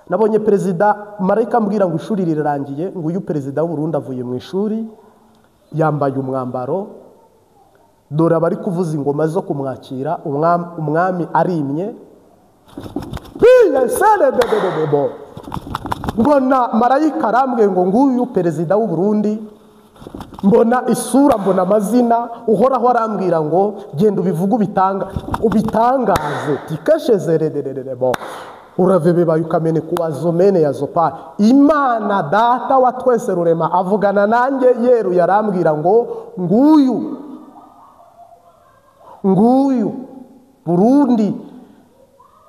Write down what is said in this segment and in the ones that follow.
nabonye perezida marayika ambwira ngo ishuri rirarangiye, ngo uyu perezida w'u Burundi avuye mu ishuri yambaye umwambaro, dore abari kuvuza ingoma zo kumwakira, umwami arimye. Mbona marayika arambwiye ngo nguyu perezida w'u Burundi, mbona isura, mbona amazina, uhoraho arambwira ngo genda ubivuge ubitangaze tikashezerererebo uravebebaye ukamene kuwazomene ya zopa. Imana data wa twese rurema avugana nanjye yeruye arambwira ngo nguyu Burundi,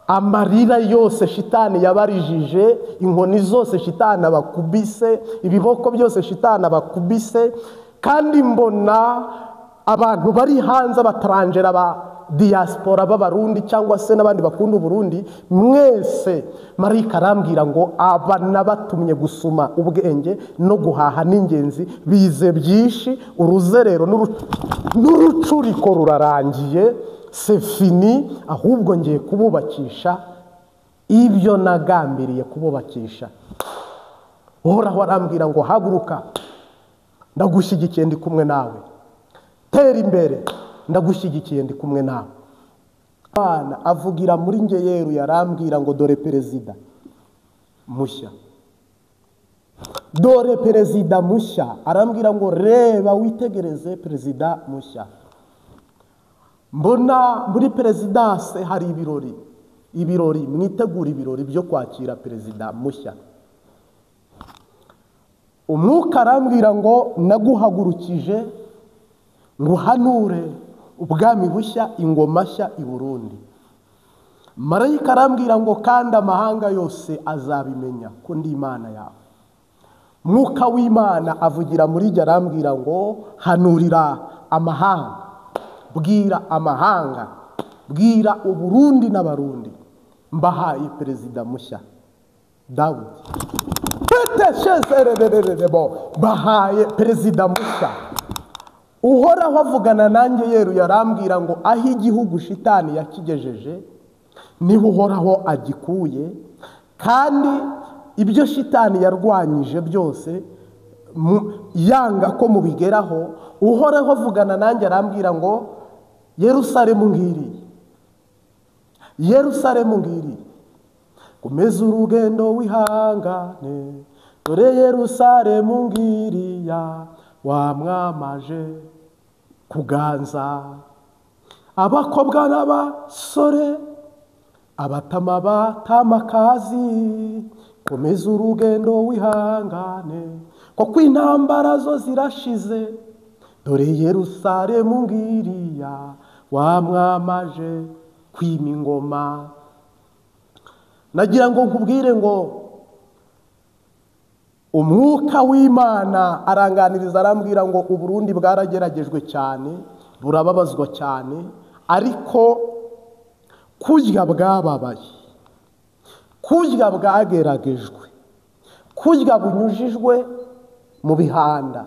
amarira yose shitani yabarijije, inkoni zose shitani abakubise, ibiboko byose shitani abakubise. Kandi mbona abantu bari hanze bataranjera ba diaspora b'abarundi cyangwa se n'abandi bakunda Burundi, mwese marayika arambwira ngo aba nabatumye gusuma ubwenge no guhaha n'ingenzi bize byinshi, uruzerero n'urucuriko rurarangiye, c'est fini, ahubwo ngiye kububakisha ibyo nagambiriye kububakisha. Uhoraho arambwira ngo haguruka, ndagushyigikiye ndi kumwe nawe, tera imbere, ndagushyigikiye ndi kumwe nawe. Bana avugira muri nge yeruye arambwira ngo dore perezida mushya, dore perezida mushya, arambwira ngo reba witegereze perezida mushya. Mbona muri perezidanse hari ibirori, mwitegura ibirori byo kwakira perezida mushya. Umwuka arambwira ngo naguhagurukije ngo uhanure ubwami bushya, ingoma nshya i Burundi. Marayika arambwira ngo kandi amahanga yose azabimenya ko ndi Imana yawe. Mwuka w'Imana avugira muri jye arambwira ngo hanurira amahanga, bwira amahanga, bwira Uburundi n'abarundi, mbahaye perezida mushya Dawudi. Bahaye perezida mushya. Uhoraho avugana nanjye yeruye arambwira ngo aho igihugu shitani yakigejeje niho Uhoraho agikuye, kandi ibyo shitani yarwanyije byose yanga ko mubigeraho, Uhoraho avugana nanjye arambwira ngo Yerusalemu ngiri, Yerusalemu ngiri, komeza urugendo wihangane, dore Yerusalemu ngiriya wamwamaje kuganza abakobwa n'abasore, abatama batamakazi, komeza urugendo wihangane kuko intambara zo zirashize, dore Yerusalemu ngiriya wamwamaje kwima ingoma. Nagira ngo nkubwire ngo umwuka w'Imana aranganiriza arambwira ngo Uburundi bwarageragejwe cyane, burababazwa cyane, ariko kurya bwababaye, kurya bwageragejwe, kurya bunyujijwe mu bihanda,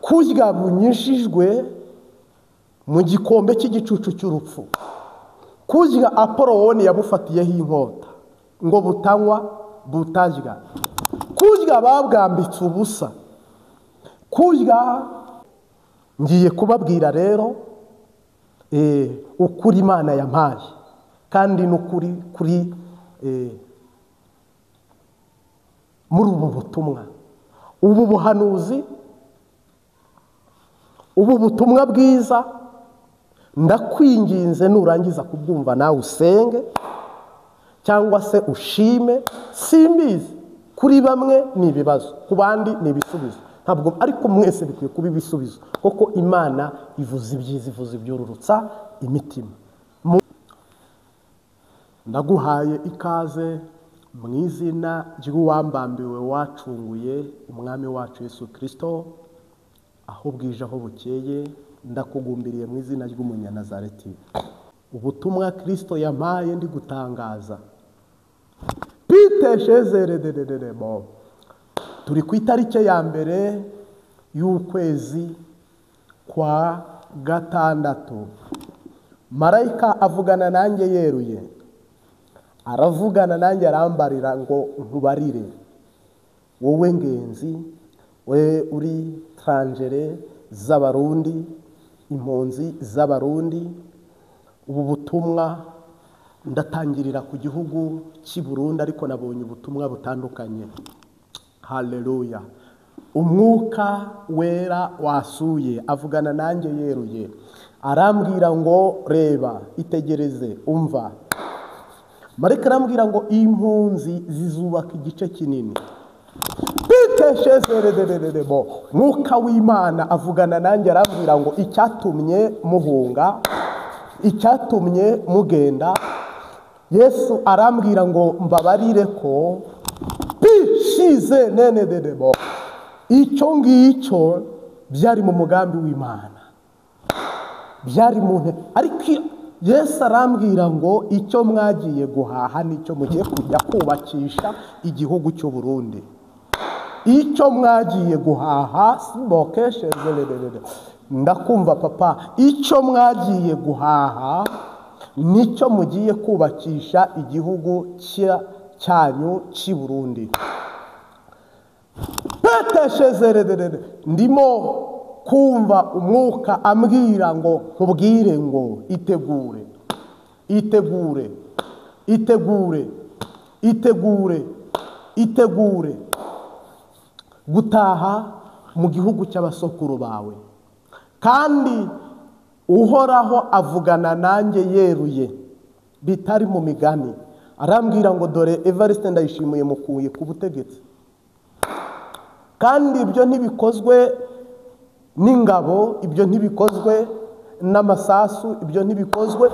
kurya bunyujijwe mu gikombe cy'igicucu cy'urupfu, kurya Apoloni yabufatiyeho inkota ngo butanywa butarya, kurya babwambitse ubusa, kurya. Ngiye kubabwira rero ukuri Imana yampaye, kandi n'ukuri kuri muri ubu butumwa, ubu buhanuzi, ubu butumwa bwiza. Ndakwinginze nurangiza kubwumva nawe usenge cyangwa se ushime, simbizi. Kuri bamwe ni ibibazo, ku bandi ni ibisubizo, ntabwo ariko mwese bikwiye kuba ibisubizo, kuko Imana ivuza ibyiza, ivuza ibyururutsa imitima. Ndaguhaye ikaze mu izina ry'uwambambiwe wacunguye umwami wacu Yesu Kristo, aho bwije aho bukeye, ndakugumbiriye mu izina ry'Umunyanazareti. Ubutumwa Kristo yampaye ndi gutangaza, piteshezerererebo, turi ku itariki ya mbere y'ukwezi kwa gatandatu. Marayika avugana nanjye yeruye aravugana nanjye arambarira ngo nkubarire wowe ngenzi, we uri tranjere z'abarundi, impunzi z'abarundi, ubu butumwa ndatangirira ku gihugu cy'i Burundi, ariko nabonye ubutumwa butandukanye. Haleluya. Umwuka wera wasuye avugana nanjye yeruye, arambwira ngo reba, itegereze, umva. Mareka arambwira ngo impunzi zizubaka igice kinini. Biteshezerererebo, mwuka w'Imana avugana nanjye arambwira ngo icyatumye muhunga, icyatumye mugenda, Yesu arambwira ngo mbabarire ko bishize nenederebo, icyo ngicyo byari mu mugambi w'Imana, byari mu nte. Ariko Yesu arambwira ngo icyo mwagiye guhaha nicyo mugiye kujya kubakisha igihugu cy'u Burundi. Icyo mwagiye guhaha sibokesherererere, ndakumva papa, icyo mwagiye guhaha nicyo mugiye kubakisha igihugu cyanyu cy'i Burundi. Peteshezererere, ndimo kumva umwuka ambwira ngo nkubwire ngo itegure, itegure, itegure, itegure, itegure gutaha mu gihugu cy'abasokuru bawe. Kandi Uhoraho avugana nanjye yeruye, bitari mu migani. Arambwira ngo dore Evariste Ndayishimiye mukuye ku butegetsi, kandi ibyo ntibikozwe n'ingabo, ibyo ntibikozwe n'amasasu, ibyo ntibikozwe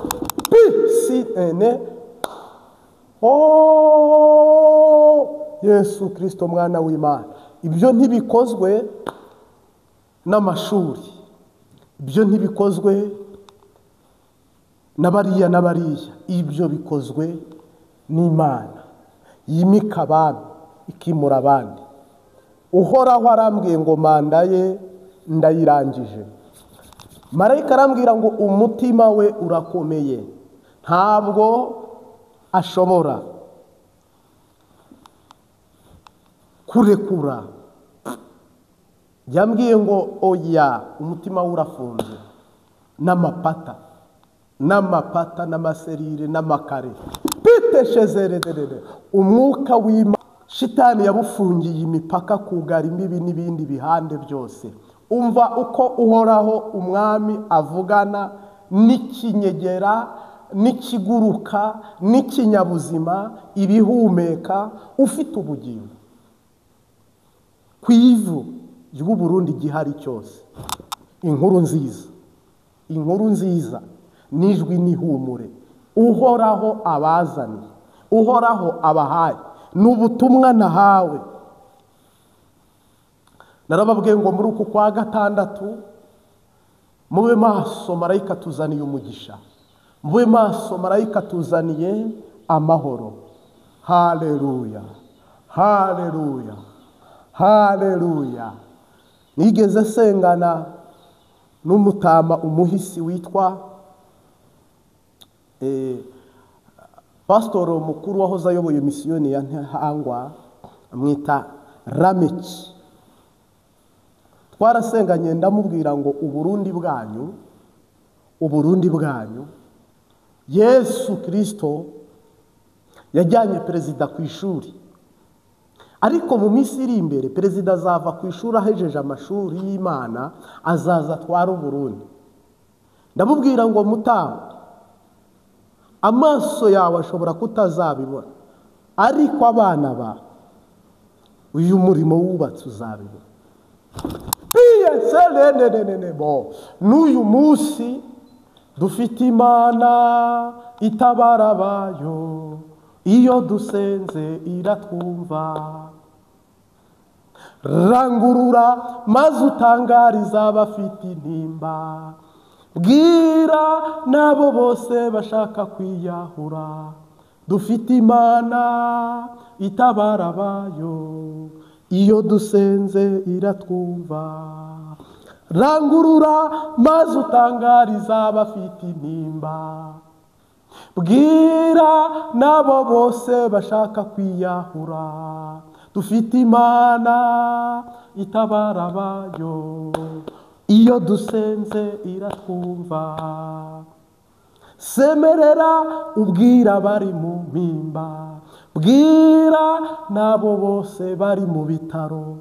PCN. Yesu Kristo mwana w'Imana, ibyo ntibikozwe n'amashuri, ibyo ntibikozwe n'abariya n'abariya, ibyo bikozwe n'Imana yimika abami ikimura abandi. Uhoraho arambwiye ngo manda ye ndayirangije. Marayika arambwira ngo umutima we urakomeye, ntabwo ashobora kurekura. Yambwiye ngo oya, umutima we urafunze n'amapata, n'amapata n'amaserire n'amakare. Biteshezererere, umwuka w'Imana shitani yabufungiye imipaka, kugara imbibi n'ibindi bihande byose. Umva uko Uhoraho umwami avugana n'ikinyegera, n'ikiguruka, n'ikinyabuzima, ibihumeka, ufite ubugingo ku ivu ry'u Burundi gihari cyose. Inkuru nziza, inkuru nziza, nijwi n'ihumure Uhoraho abazaniye, Uhoraho abahaye, n'ubutumwa nahawe. Narababwiye ngo muri uku kwa gatandatu mube maso, marayika tuzaniye umugisha, mube maso, marayika tuzaniye amahoro. Haleluya, haleluya, haleluya. Nigeze sengana n'umutama umuhisi witwa pastor mukuru wahoze ayoboye misiyoni ya Ntahangwa, amwita Rameki. Twarasenganye ndamubwira ngo Uburundi bwanyu, Uburundi bwanyu, Yesu Kristo yajyanye perezida ku ishuri, ariko mu minsi iri imbere perezida azava ku ishuri ahejeje amashuri y'Imana, azaza atwara Uburundi. Ndamubwira ngo mutama, amaso yawe ashobora kutazabibona, ariko abana ba uyu murimo wubatse uzabibona. N'uyu munsi dufite Imana itabara abayo, iyo dusenze iratwumva. Rangurura maze utangariza abafite intimba, bwira nabo bose bashaka kwiyahura, dufite Imana itabara abayo, iyo dusenze iratwumva. Rangurura maze utangariza abafite intimba, bwira n'abo bose bashaka kwiyahura, dufite Imana itabara abayo, iyo dusenze iratwumva. Semerera ubwira bari mu mpimba, bwira n'abo bose bari mu bitaro,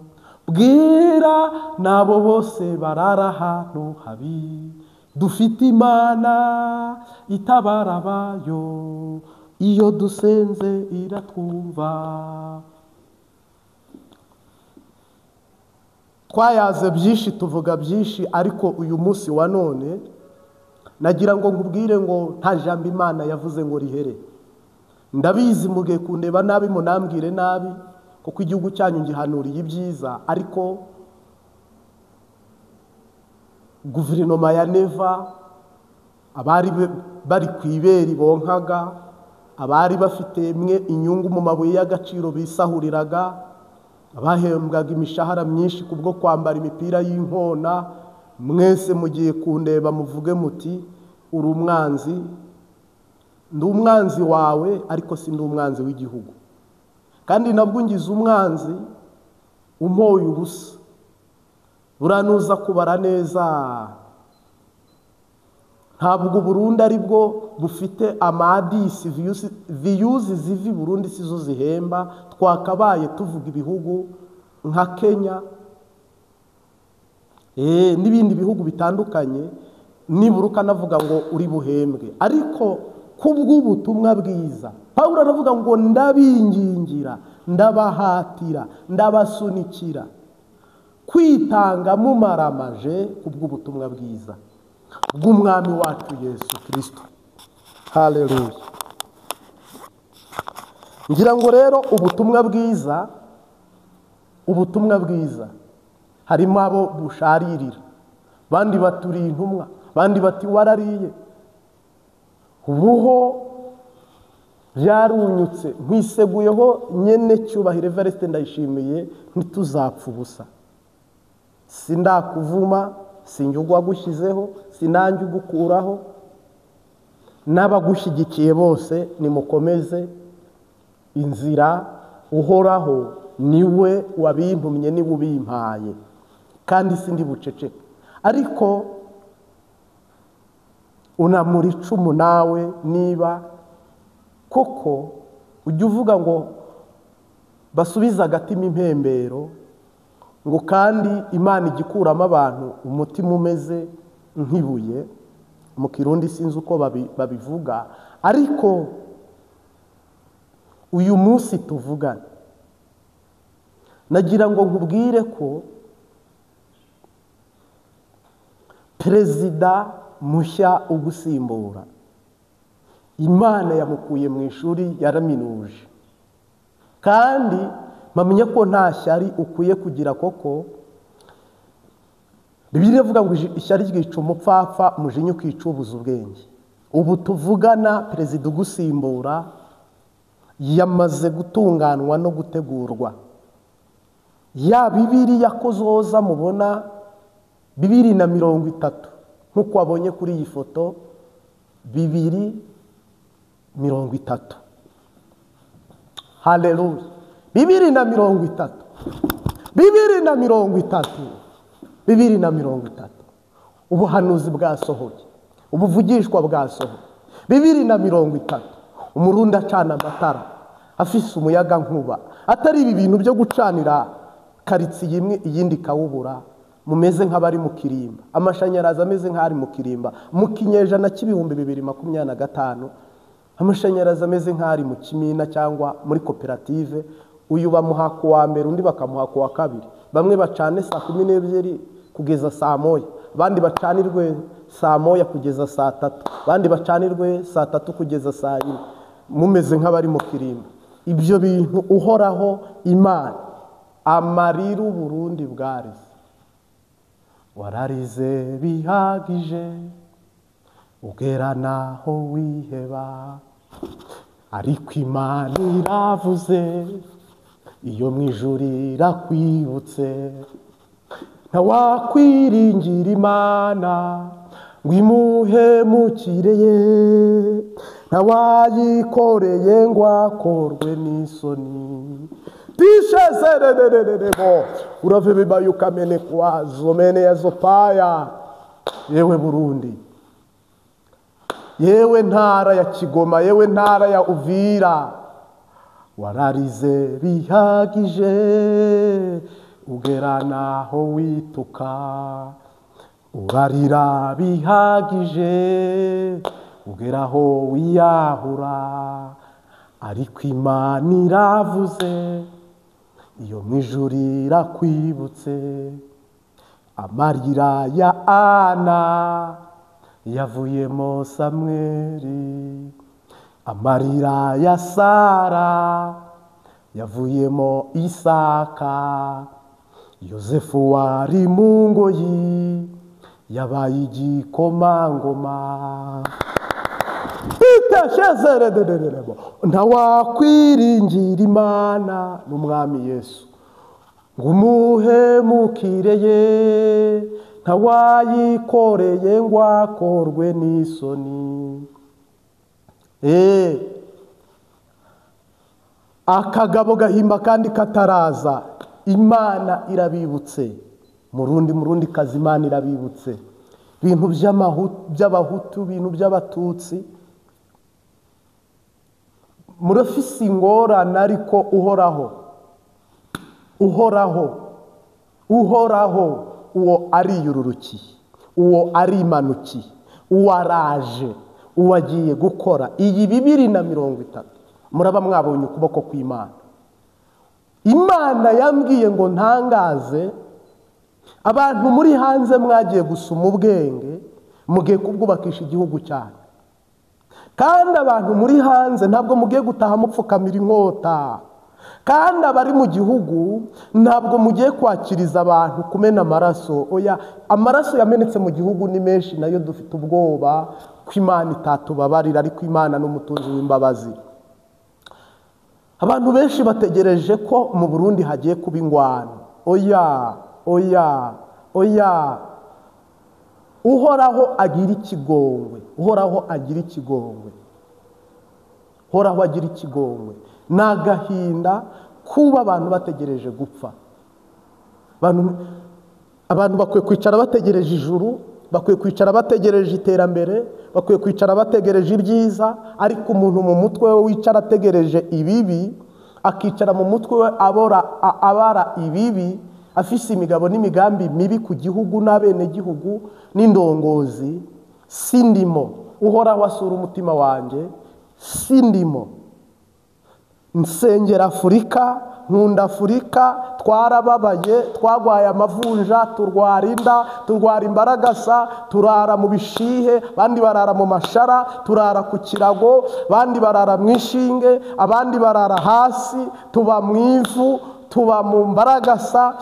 bwira n'abo bose barara ahantu habi, dufite Imana itabara abayo, iyo dusenze iratwumva. Twayaze byinshi tuvuga byinshi, ariko uyu munsi wa none nagira ngo nkubwire ngo nta jambo Imana yavuze ngo rihere. Ndabizi mugiye kundeba nabi munambwire nabi, kuko igihugu cyanyu ngihanuriye ibyiza, ariko guverinoma ya Neva, abari bari kwiberi bonkaga, abari bafite mwe inyungu mu mabuye y'agaciro bisahuriraga, abahembwaga imishahara myinshi kubwo kwambara imipira y'inkona, mwese mugiye kundeba muvuge muti uri umwanzi. Ndi umwanzi wawe, ariko si ndi umwanzi w'igihugu. Kandi nabwo ngize umwanzi umpoye ubusa. Buranuza kubara neza, ntabwo Burundi ari bwo bufite amadisi viyuzi zivi Burundi sizo zihemba. Twakabaye tuvuga ibihugu nka Kenya n'ibindi bihugu bitandukanye, nibura ukanavuga ngo uri buhembwe. Ariko kubw'ubutumwa bwiza, Pawulo aravuga ngo ndabingingira, ndabahatira, ndabasunikira kwitanga mumaramaje kubw'ubutumwa bwiza bw'umwami wacu Yesu Kristo. Haleluya. Ngira ngo rero ubutumwa bwiza harimo abo busharirira, bandi baturi intumwa, bandi bati warariye. Ubuho byarunyutse, nkwiseguyeho nyene cyubahiro Evariste Ndayishimiye, ntituzapfa ubusa. Sindakuvuma, sinjye gushyizeho, sinanjye ugukuraho. N'abagushyigikiye bose nimukomeze inzira, uhoraho niwe wabintumye, niwe ubimpaye, kandi sindi buceceke. Ariko unamura icumu nawe, niba koko ujya uvuga ngo basubize agatima impembero, ngo kandi Imana igikuramo abantu umutima umeze nk'ibuye. Mu Kirundi sinzi uko babivuga, ariko uyu munsi tuvugana, nagira ngo nkubwire ko perezida mushya ugusimbura, Imana yamukuye mu ishuri yaraminuje, kandi mpamya ko nta shyari ukwiye kugira. Koko Bibiliya ivuga ngo ishyari ryica umupfapfa, umujinya ukica ubuza ubwenge. Ubu tuvugana perezida ugusimbura yamaze gutunganwa no gutegurwa. Ya Bibiliya ko zoza mubona 2030, nk'uko wabonye kuri iyi foto, 2030. Haleluya. 2030, 2030, ubuhanuzi bwasohoye, ubuvugishwa bwasohoye. 2030, umurundi acana amatara, afise umuyaga nkuba, atari ibi bintu byo gucanira karitsiye imwe iyindi kawubura, mumeze nk'abari mu kirimba. Amashanyarazi ameze nk'ari mu kirimba. Mu kinyejana cy'ibihumbi 2025, amashanyarazi ameze nk'ari mu kimina cyangwa muri koperative. Uyu bamuha ku wa mbere, undi bakamuha ku wa kabiri. Bamwe bacane saa 12 kugeza saa 1, abandi bacanirwe saa 1 kugeza saa 3, abandi bacanirwe saa 3 kugeza saa 4, mumeze nk'abari mu kirimba. Ibyo bintu uhoraho Imana amarira Burundi bwarize. Wararize bihagije, ugera naho wiheba, ariko Imana iravuze, iyo mu ijuru irakwibutse. Ntawakwiringira Imana ngo imuhemukire ye, ntawayikoreye ngo akorwe n'isoni. Tishezererererebo uraveba yukamene kwazo mene yazo paya. Yewe Burundi, yewe ntara ya Kigoma, yewe ntara ya Uvira, wararize bihagije ugera naho wituka, urarira bihagije ugeraho wiyahura, ariko Imana iravuze iyo mwijuru irakwibutse. Amarira ya Ana yavuyemo Samweli, amarira ya Sara yavuyemo Isaka, Yosefu wari mu ngoyi yabaye igikomangoma. Ntawakwiringira Imana n'Umwami Yesu ngo umuhemukireye, ntawayikoreye ngo akorwe n'isoni. Akagabo gahimba kandi kataraza, Imana irabibutse. Murundi kazi Imana irabibutse. Ibintu by'abahutu, ibintu by'abatutsi, murafise ingorane, ariko uhoraho uwo ariyururukiye, uwo arimanukiye, uwo araje, uwo agiye gukora iyi 2030. Muraba mwabonye ukuboko kw'Imana. Imana yambwiye ngo ntangaze abantu muri hanze mwagiye gusuma ubwenge, mugiye kubwubakisha igihugu cyane. Kandi abantu muri hanze ntabwo mugiye gutaha mupfukamira inkota, kandi abari mu gihugu ntabwo mugiye kwakiriza abantu kumena amaraso. Oya, amaraso yamenetse mu gihugu ni menshi, nayo dufite ubwoba ko Imana itatubabarira, ariko Imana n'umutunzi w'imbabazi. Abantu benshi bategereje ko mu Burundi hagiye kuba ingwano. Oya, uhoraho agira ikigongwe, uhoraho agira ikigongwe. Nagahinda kuba abantu bategereje gupfa. Abantu bakwiye kwicara bategereje ijuru, bakwiye kwicara bategereje iterambere, bakwiye kwicara bategereje ibyiza, ariko umuntu mu mutwe we wicara ategereje ibibi, akicara mu mutwe we abara ibibi, afise imigabo n'imigambi mibi ku gihugu n'abene gihugu n'indongozi, sindimo. Uhoraho asura umutima wanje, sindimo. Nsengera Afurika, nkunda Afurika, twarababaye, twagwaye amavunja, turwara inda, turwara imbaragasa, turara mu bishihe, bandi barara mu mashara, turara ku kirago, bandi barara mu ishinge, abandi barara hasi, tuba mu ivu, tuba mu mbaragasa,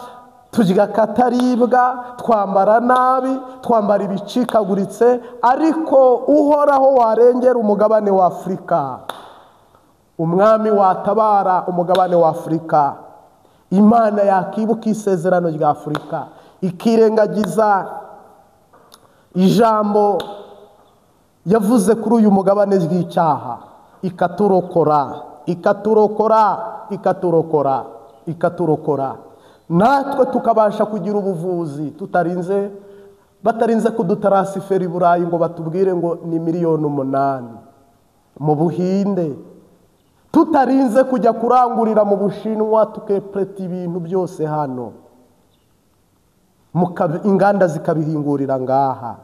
turya kataribwa, twambara nabi, twambara ibicikaguritse, ariko uhoraho warengera umugabane wa Afurika. Umwami watabara umugabane wa Afurika. Imana yakibuka isezerano rya Afurika, ikirengagiza ijambo yavuze kuri uyu mugabane ry'icyaha, ikaturokora. Natwe tukabasha kugira ubuvuzi batarinze kudutarasifera i Burayi ngo batubwire ngo ni 8,000,000 mu Buhinde, tutarinze kujya kurangurira mu Bushinwa tukepreta ibintu byose hano, inganda zikabihingurira ngaha.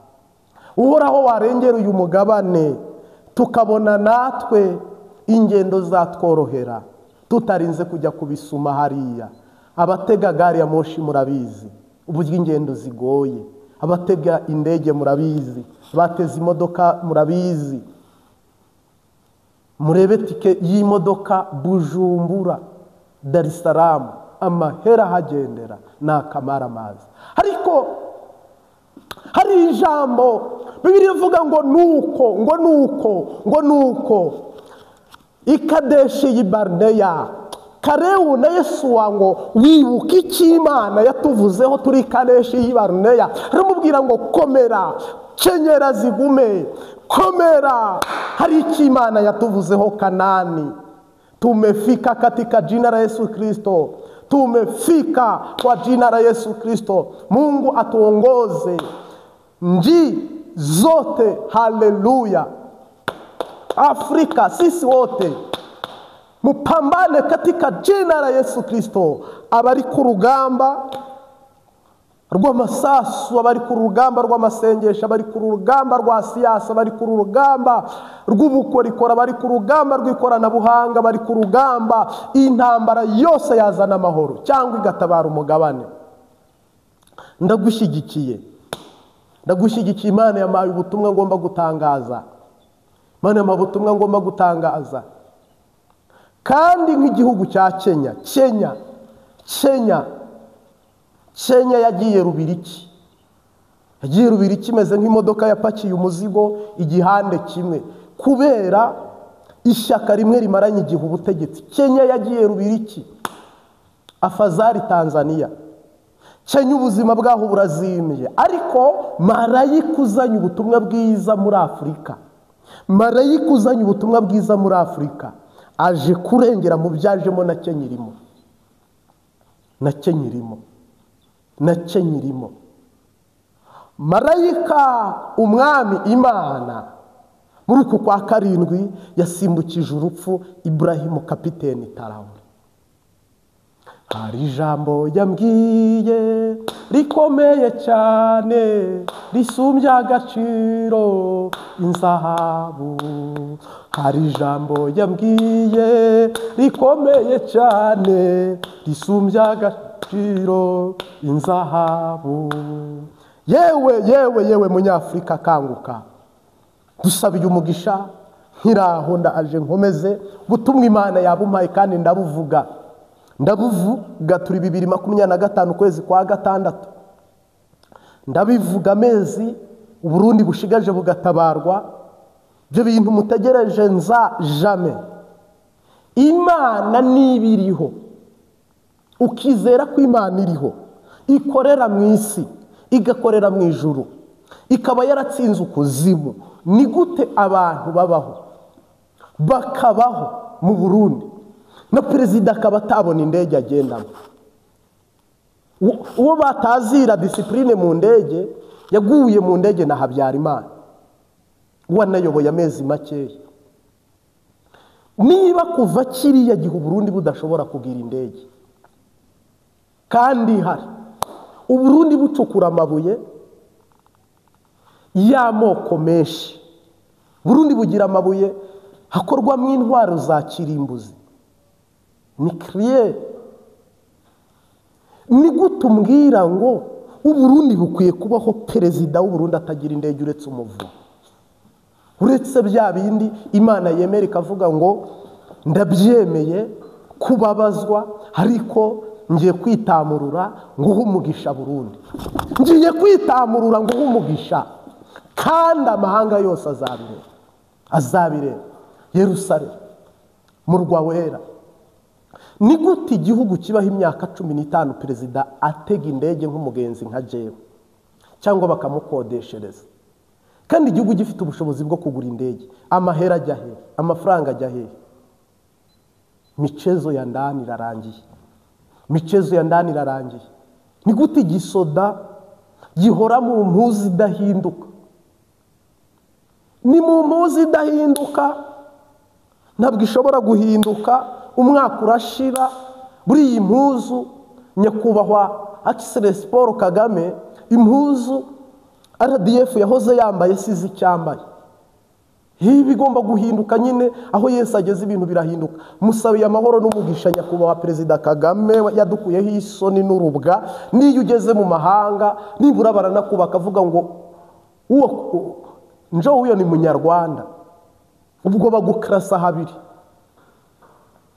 Uhoraho warengera uyu mugabane, tukabona natwe ingendo zatworohera, tutarinze kujya kubisuma hariya. Abatega gari ya moshi murabizi uburyo ingendo zigoye, abatega indege murabizi, bateza imodoka murabizi. Murebe tike y'imodoka Bujumbura Dar es Salaam, amahera hagendera nakamara amazi. Ariko hari ijambo Bibiliya ivuga ngo nuko ikadeshi y'Ibarneya Karewu na Yesu wango wibuka icy'Imana yatuvuzeho turi Kadeshi y'Ibarneya, aramubwira ngo komera, kenyera zigume, komera, Hari icyo Imana yatuvuzeho Kanani. Tumefika katika jina la Yesu Kristo. Tumefika kwa jina la Yesu Kristo. Mungu atuongoze nchi zote. Haleluya. Afrika, sisi wote mupambane katika jina la Yesu Kristo. Abari ku rugamba rw'amasasu, abari ku rugamba rw'amasengesho, abari ku rugamba rwa siyasa, abari ku rugamba rw'ubukorikora, abari ku rugamba rw'ikoranabuhanga, abari ku rugamba, intambara yose yazana amahoro cyangwa igatabara umugabane. Ndagushyigikiye. Imana yampaye ubutumwa ngomba gutangaza. Imana yampaye ubutumwa ngomba gutangaza. Kandi nk'igihugu cya Kenya yagiye Rubiriki. Yagiye Rubiriki imeze nk'imodoka yapakiye umuzigo igihande kimwe kubera ishyaka rimwe rimaranye igihe ubutegetsi. Kenya yagiye Rubiriki. Afazari Tanzania. Kenya ubuzima bwaho burazimiye, ariko marayika uzanye ubutumwa bwiza muri Afurika. Marayika uzanye ubutumwa bwiza muri Afurika aje kurengera mu byajemo na Kenya irimo. Marayika umwami Imana muri uku kwa karindwi yasimbukije urupfu Ibrahimu Kapiteni Traore. Hari ijambo yambwiye rikomeye cyane risumbya agaciro inzahabu. Hari ijambo yambwiye rikomeye cyane risumbya agaciro inzahabu. Yewe munyafurika kanguka. Dusabiye umugisha nkiraho ndaje nkomeze gutumwa Imana yabumpaye kandi ndabuvuga turi 2025 kwezi kwa gatandatu. Ndabivuga amezi Uburundi bushigaje bugatabarwa. Byo bintu mutegereje nza jamais. Imana nibiriho, ukizera ko Imana iriho, ikorera mu isi, igakorera mu ijuru, ikaba yaratsinze ukuzimu, ni gute abantu bakabaho mu Burundi na perezida akaba atabona indege agendamo? Uwo batazira discipline mu ndege yaguye mu ndege na Habyarimana, wanayoboye amezi makeya. Niba kuva kiriya gihe Burundi budashobora kugira indege, kandi hari Uburundi bucukura amabuye y'amoko menshi, Burundi bugira amabuye hakorwamo intwaro za kirimbuzi nucleaire, ni gutumbwira ngo Uburundi bukwiye kubaho perezida w'Uburundi atagira indege uretse umuvumo, uretse bya bindi Imana yemera ikavuga ngo ndabyemeye kubabazwa, ariko ngiye kwitamurura ngo umugisha Burundi, ngiye kwitamurura ngo umugisha, kandi amahanga yose azabireba. Yerusalemu murwa wera. Ni gute igihugu kibaho imyaka 15 perezida atega indege nk'umugenzi nka jewe cyangwa bakamukodeshereza, kandi igihugu gifite ubushobozi bwo kugura indege? Amahera ajya he? Amafaranga ajya he? Michezo ya ndani irarangiye. Ni gute igisoda gihora mu mpuzi idahinduka? Ni mu mpuzi idahinduka, ntabwo ishobora guhinduka. Umwaka urashira, buri iyi mpuzu nyakubahwa Excellence Paul Kagame, impuzu RDF yahoze yambaye sizi icyambaye. Ibi bigomba guhinduka nyine, aho Yesu ageze ibintu birahinduka. Musabiye amahoro n'umugisha nyakubahwa Perezida Kagame yadukuyeho isoni n'urubwa. Niyo ugeze mu mahanga nibura baranakubaka avuga ngo uwo uyo ni munyarwanda, ubwo bagukrasa habiri.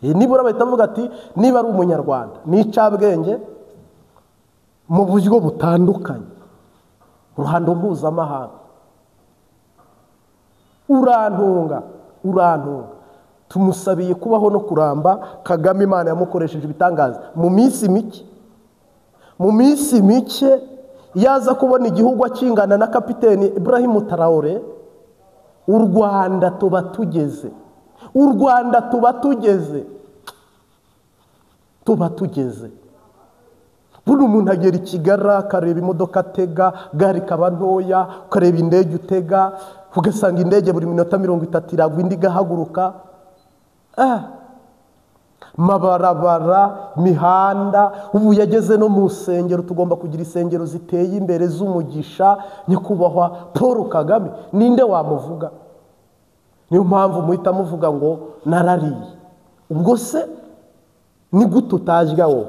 Nibura bahita bavuga ati niba ari umunyarwanda ni icabwenge mu buryo butandukanye, uruhando mpuzamahanga. Urantunga. Tumusabiye kubaho no kuramba. Kagame Imana yamukoresheje ibitangaza mu minsi mike yaza kubona igihugu akingana na Kapiteni Ibrahim Traore, u Rwanda tuba tugeze, u Rwanda tuba tugeze, tuba tugeze. Buri umuntu agera i Kigali akareba imodoka atega, gare ikaba ntoya, ukareba indege utega, ugasanga indege buri minota 30 iragwa indi igahaguruka. Mabarabara, mihanda, ubu yageze no mu nsengero. Tugomba kugira insengero ziteye imbere z'umugisha. Nyakubahwa Paul Kagame ninde wamuvuga? Niyo mpamvu muhita muvuga ngo narariye. Ubwo se ni gute utajya wowe?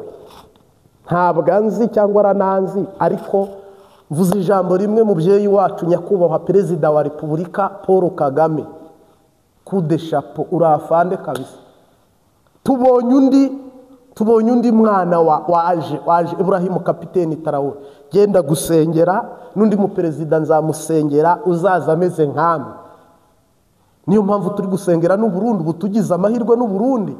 Ntabwo anzi cyangwa arananzi, ariko mvuze ijambo rimwe mubyeyi wacu nyakubahwa Perezida wa Repubulika Paul Kagame, coup de chapeau, urafande kabisa. Tubonye undi mwana waje Ibrahim Kapiteni Traore, genda gusengera n'undi mu perezida nzamusengera uzaza ameze nkami. Niyo mpamvu turi gusengera n'u Burundi, butugize amahirwe n'u Burundi,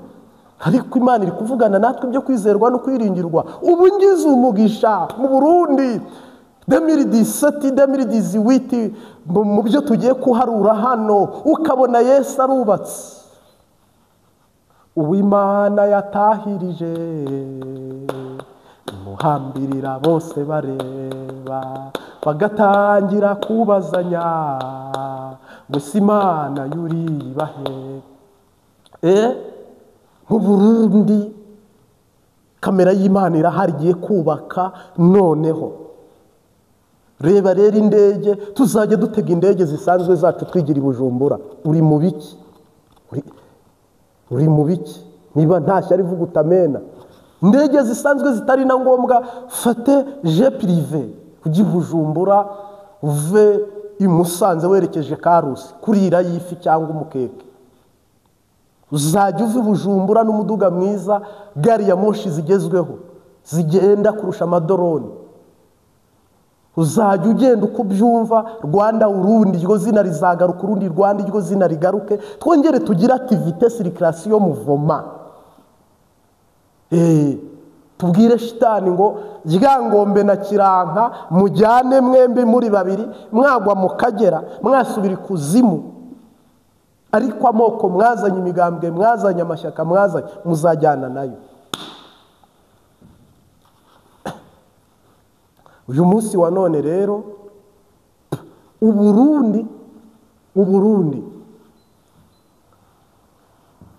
ariko Imana iri kuvugana natwe byo kwizerwa no kwiringirwa. Ubu ngize umugisha mu Burundi 2017-2018 mu byo tugiye kuharura hano, ukabona Yesu arubatse. Uwimana yatahirije muhambirira bose bareba, bagatangira kubazanya ngo si Imana yuri bahe. Mu Burundi kamera y'Imana irahari igiye kubaka noneho. Reba rero indege, tuzajya dutega indege zisanzwe zacu twigira i Bujumbura. Uri mu biki? Uri mu biki? Niba ntashya ari vuga utamena. Indege zisanzwe zitari na ngombwa, fate jet privé ujye Bujumbura, uve i Musanze werekeje Karusi kurira yifi cyangwa umukeke. Uzajya uve Bujumbura n'umuduga mwiza, gari ya moshi zigezweho zigenda kurusha amadoroni. Uzajya ugenda uko byumva. Rwanda Urundi iryo zina rizagaruka, urundi Rwanda iryo zina rigaruke, twongere tugira activité circulation mouvement. Tubwire shitani ngo Ryangombe na Kiranka mujyane mwembe muri babiri, mwagwa mu Kagera mwasubira kuzimu. Ariko amoko mwazanye, imigambwe mwazanye, amashyaka mwazanye, muzajyana nayo. Uyu munsi wa none rero Uburundi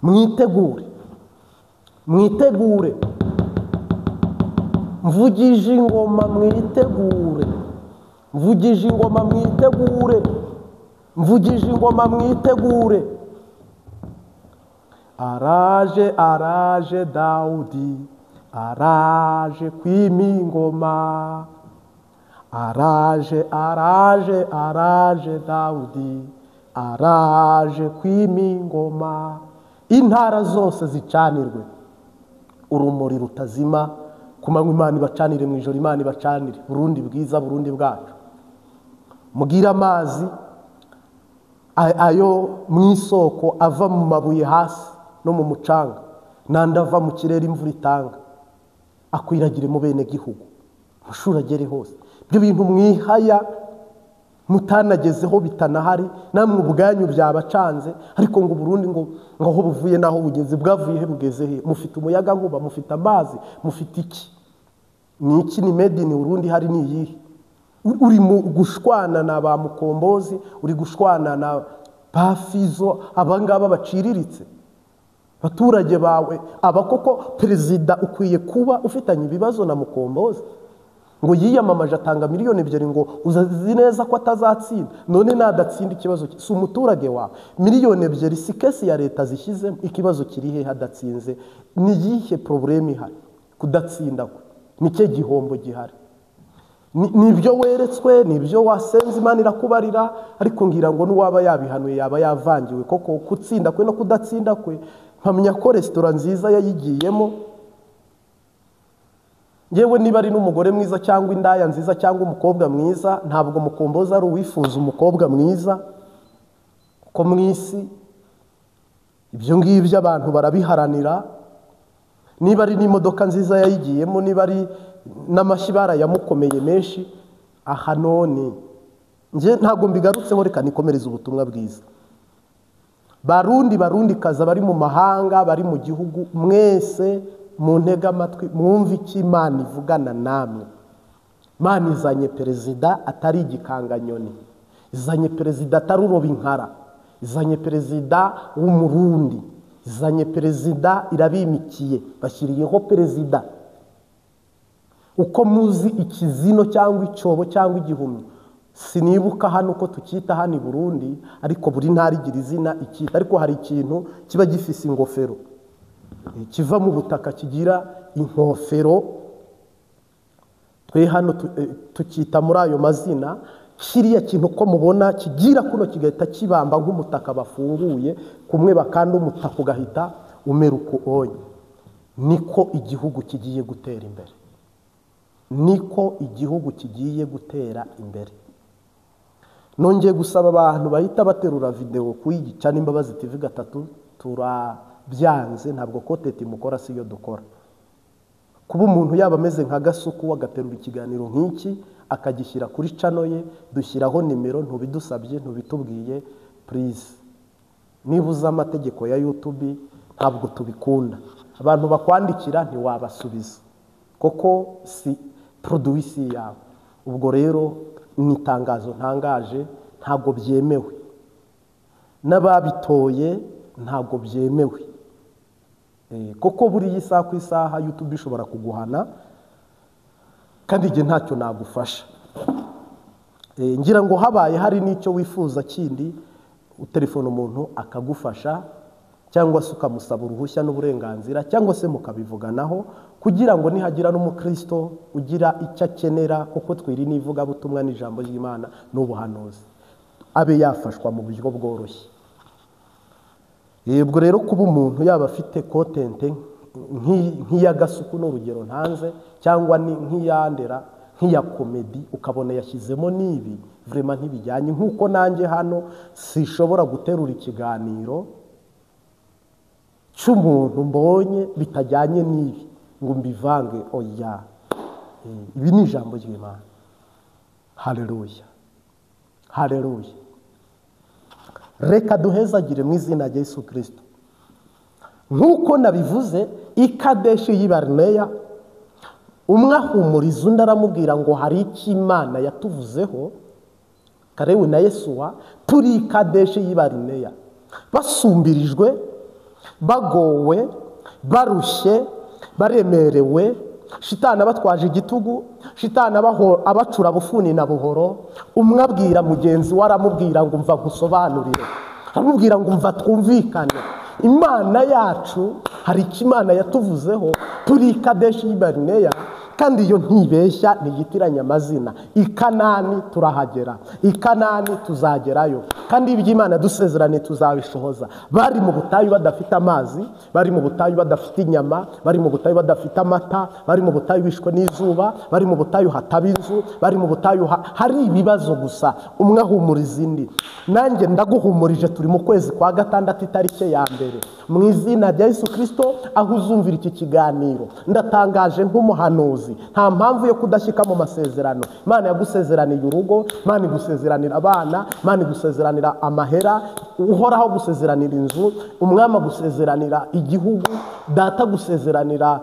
mwitegure, mvugije ingoma mwitegure, mvugije ingoma mwitegure, mvugije ingoma mwitegure. Araje Daudi, araje kwima ingoma. Araje Daudi, araje kwima ingoma. Intara zose zicanirwe urumuri rutazima, ku manywa Imana ibacanire, mu ijoro Imana ibacanire. Burundi bwiza, Burundi bwacu. Mugira amazi ayo mu isoko ava mu mabuye hasi no mu mucanga, nandi ava mu kirere imvura itanga, akwiragire mu bene gihugu, mushuragere hose. Ibyo bintu mwihaya mutanagezeho bitanahari, namwe ubwanyu byabacanze. Ariko ngo Burundi ngo aho buvuye naho bugeze, bwavuye he bugeze he? Mufite umuyaga nkuba, mufite amazi, mufite iki? Ni iki? Ni made in Burundi hari ni yihe? Uri mu gushwana na ba Mukombozi, uri gushwana na Pafizo, abangaba baciriritse baturage bawe. Abakoko perezida ukwiye kuba ufitanye ibibazo na Mukombozi ngo yiyamamaje atanga miliyoni 2 ngo uzazi neza ko atazatsinda. None nadatsinda ikibazo si umuturage wawe. Miliyoni 2 si kesi ya leta zishyizemo. Ikibazo kiri he hadatsinze? Ni yihe problem ihari? Kudatsinda kwe nike gihombo gihari? Nibyo weretswe, nibyo wasenze, Imana irakubarira. Ariko ngira ngo n'uwaba yabihanuye yaba yavangiwe koko. Kutsinda kwe no kudatsinda kwe, mpamya ko restaurant nziza yayigiyemo. Yewe niba ari n'umugore mwiza cyangwa indaya nziza cyangwa umukobwa mwiza, ntabwo Mukomboza ari uwifuza umukobwa mwiza. Ko mwisi ibyo ngibyo abantu barabiharanira. Niba ari n'imodoka nziza yayigiyemo, niba ari n'amashyi barayamukomeye menshi, aha none nje ntago mbigarutseho, reka nikomereza ubutumwa bwiza. Barundi kaza bari mu mahanga, bari mu gihugu, mwese mu ntega amatwi mwumve iki Imana ivugana namwe. Imana izanye perezida atari igikanganyoni, izanye perezida atari urobinkara, izanye perezida w'umurundi, izanye perezida irabimikiye, bashyiriyeho perezida. Uko muzi ikizino cyangwa icyobo cyangwa igihumyo, sinibuka hano uko tukita hano i Burundi, ariko buri ntara igira izina ikita, ariko hari ikintu kiba gifise ingofero kiva mu butaka kigira inkofero, twe hano tukita muri ayo mazina. Kiriya kintu ko mubona kigira kuno kigahita kibamba nk'umutaka bafunguye kumwe bakanda umutaka ugahita umera uko onye. Niko igihugu kigiye gutera imbere, niko igihugu kigiye gutera imbere. Nongeye gusaba abantu bahita baterura video kuyigica n'Imbabazi TV 3 turabyanze, ntabwo koteti mukora siyo dukora. Kuba umuntu yaba ameze nka Gasuku wagaterura ikiganiro nk'iki akagishyira kuri channel ye, dushyiraho nimero, ntubidusabye ntubitubwiye, please. Niba uzi amategeko ya YouTube ntabwo tubikunda. Abantu bakwandikira ntiwabasubiza koko si produce yawe. Ubwo rero ni itangazo ntangaje, ntabwo byemewe, n'ababitoye ntabwo byemewe. Koko buri isaha ku isaha YouTube ishobora kuguhana, kandi igihe ntacyo nagufasha. Ngira ngo habaye hari n'icyo wifuza kindi, utelefone umuntu akagufasha, cyangwa se ukamusaba uruhushya n'uburenganzira, cyangwa se mukabivuganaho, kugira ngo nihagira n'umukristo ugira icyo akenera, kuko twiri nivuga butumwa n'ijambo ry'Imana n'ubuhanuzi, abe yafashwa mu buryo bworoshye. Yebwo rero kuba umuntu yaba afite content nk'iya Gasuku n'urugero ntanze, cyangwa nk'iyandera nk'iya comedy, ukabona yashyizemo nibi vraiment ntibijyanye. Nkuko nanjye hano sishobora guterura ikiganiro cy'umuntu mbonye bitajyanye nibi ngo mbivange, oya. Ibi ni ijambo ry'Imana. Haleluya, haleluya. Reka duhezagire mu izina rya Yesu Kristo. Nkuko nabivuze, ikadeshi y'Ibarineya, umwe ahumuriza undi aramubwira ngo hari icyo Imana yatuvuzeho. Karewe na Yesuwa turi ikadeshi y'Ibarineya, basumbirijwe, bagowe, barushye, baremerewe, shitani abatwaje igitugu, shitani abacura bufuni na buhoro. Umwe abwira mugenzi we, aramubwira ngo umva gusobanurire, aramubwira ngo umva twumvikane. Imana yacu hari icyo Imana yatuvuzeho, turi ikadeshi y'Ibarineya, kandi iyo ntibeshya ntiyitiranya amazina. Ikanani turahagera, Ikanani tuzagerayo, kandi iby'Imana dusezerane tuzabishohoza. Bari mu butayu badafite amazi, bari mu butayu badafite inyama, bari mu butayu badafite amata, bari mu butayu bishwe n'izuba, bari mu butayu hataba inzu, bari mu butayu hari ibibazo gusa. Umwe ahumuriza indi. Nanjye ndaguhumurije, turi mu kwezi kwa gatandatu itariki ya mbere, mu izina rya Yesu Kristo. Aho uzumvira iki kiganiro, ndatangaje nk'umuhanuzi, nta mpamvu yo kudashyika mu masezerano. Imana yagusezeraniye urugo, Imana igusezeranira abana, Imana igusezeranira amahera, uhoraho gusezeranira inzu, umwami gusezeranira igihugu, data gusezeranira